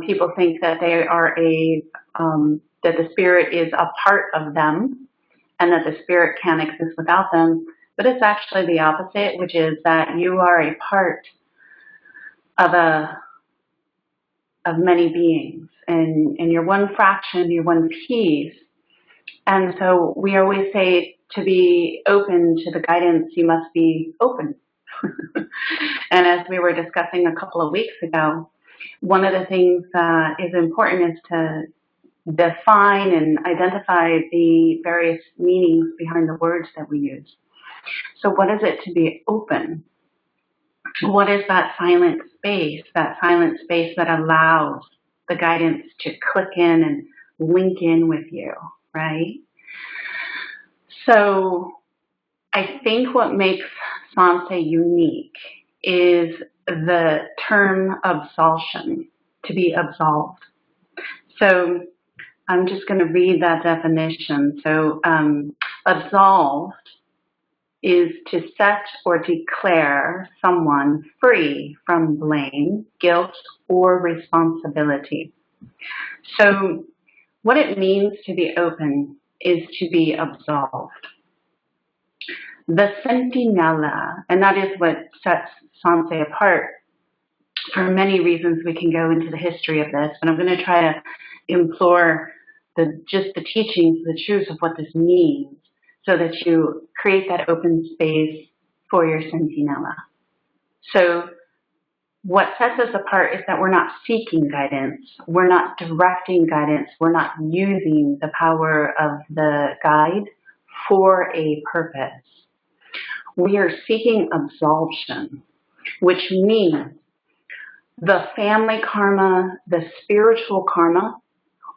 People think that they are that the spirit is a part of them and that the spirit can't exist without them. But it's actually the opposite, which is that you are a part of of many beings, and you're one fraction, you're one piece. And so we always say to be open to the guidance, you must be open. And as we were discussing a couple of weeks ago, one of the things that is important is to define and identify the various meanings behind the words that we use. So what is it to be open? What is that silent space that allows the guidance to click in and link in with you, right? So I think what makes Sanse unique is the term absolution, to be absolved. So I'm just going to read that definition. So absolved is to set or declare someone free from blame, guilt, or responsibility. So what it means to be open is to be absolved. The Centinella, and that is what sets Sanse apart. For many reasons, we can go into the history of this, but I'm going to try to implore just the teachings, the truth of what this means, so that you create that open space for your Centinella. So what sets us apart is that we're not seeking guidance, we're not directing guidance, we're not using the power of the guide for a purpose. We are seeking absolution, which means the family karma, the spiritual karma,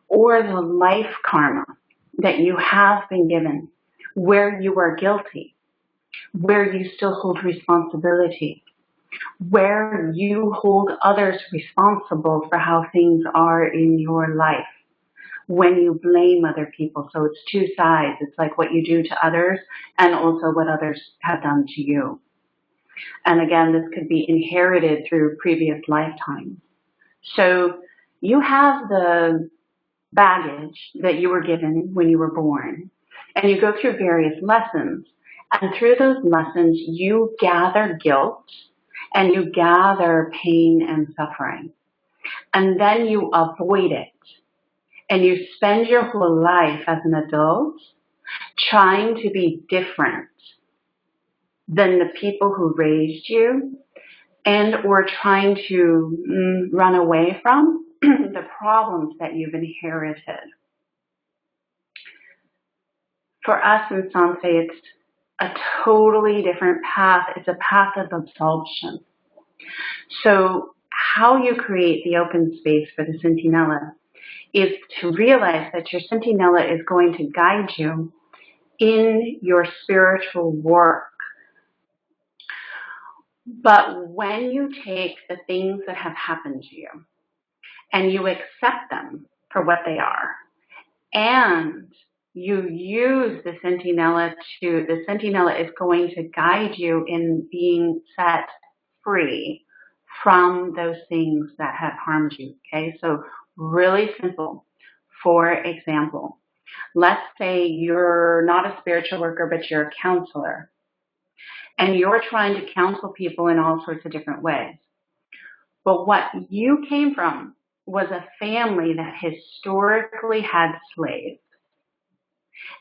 or the life karma that you have been given, where you are guilty, where you still hold responsibility, where you hold others responsible for how things are in your life, when you blame other people. So it's two sides. It's like what you do to others and also what others have done to you. And again, this could be inherited through previous lifetimes. So you have the baggage that you were given when you were born, and you go through various lessons. And through those lessons, you gather guilt and you gather pain and suffering. And then you avoid it. And you spend your whole life as an adult trying to be different than the people who raised you, and or trying to run away from the problems that you've inherited. For us in Sanse, it's a totally different path. It's a path of absolution. So how you create the open space for the Centinella is to realize that your Centinella is going to guide you in your spiritual work. But when you take the things that have happened to you and you accept them for what they are, and you use the Centinella is going to guide you in being set free from those things that have harmed you. Okay, so really simple. For example, let's say you're not a spiritual worker, but you're a counselor, and you're trying to counsel people in all sorts of different ways. But what you came from was a family that historically had slaves.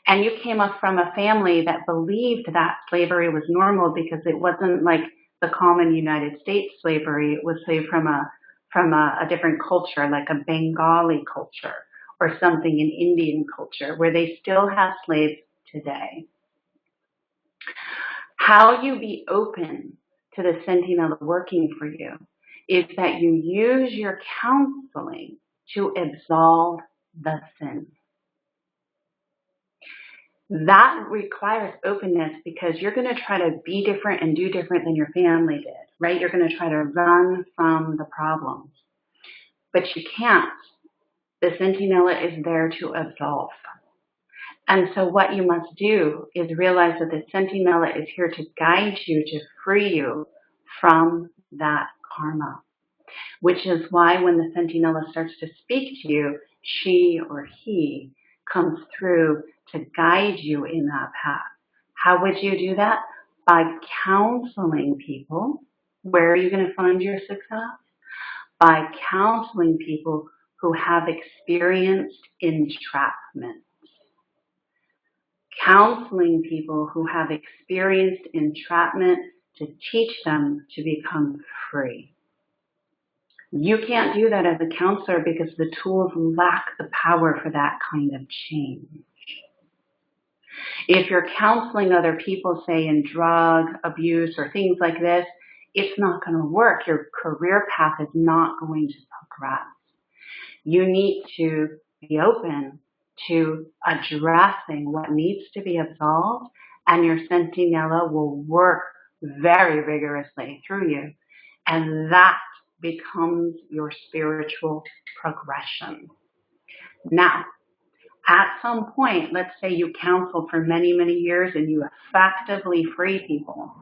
And you came up from a family that believed that slavery was normal because it wasn't like the common United States slavery. It was slavery from a different culture, like a Bengali culture or something in Indian culture, where they still have slaves today. How you be open to the Centinella working for you is that you use your counseling to absolve the sin. That requires openness because you're going to try to be different and do different than your family did, right? You're going to try to run from the problems. But you can't. The Centinella is there to absolve. And so what you must do is realize that the Centinella is here to guide you, to free you from that karma. which is why when the Centinella starts to speak to you, she or he comes through to guide you in that path. How would you do that? By counseling people. Where are you going to find your success? By counseling people who have experienced entrapment. Counseling people who have experienced entrapment to teach them to become free. You can't do that as a counselor because the tools lack the power for that kind of change. If you're counseling other people, say in drug abuse or things like this, it's not going to work. Your career path is not going to progress. You need to be open to addressing what needs to be absolved, and your Centinella will work very vigorously through you. And that becomes your spiritual progression. Now, at some point, let's say you counsel for many, many years and you effectively free people.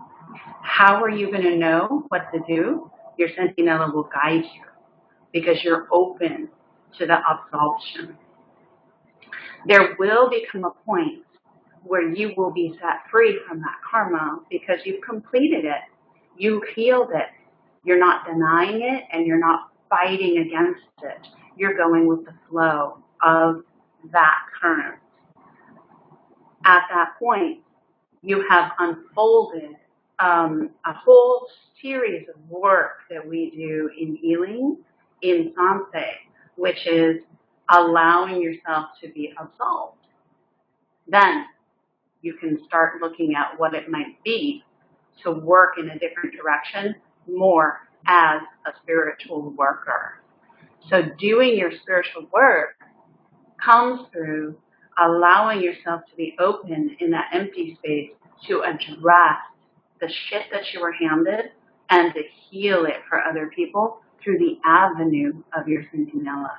How are you going to know what to do? Your Centinella will guide you because you're open to the absolution. There will become a point where you will be set free from that karma because you've completed it. You've healed it. You're not denying it and you're not fighting against it. You're going with the flow of that current. At that point, you have unfolded a whole series of work that we do in healing in Sanse, which is allowing yourself to be absolved. Then you can start looking at what it might be to work in a different direction, more as a spiritual worker. So doing your spiritual work comes through allowing yourself to be open in that empty space to address the shit that you were handed and to heal it for other people through the avenue of your Centinella.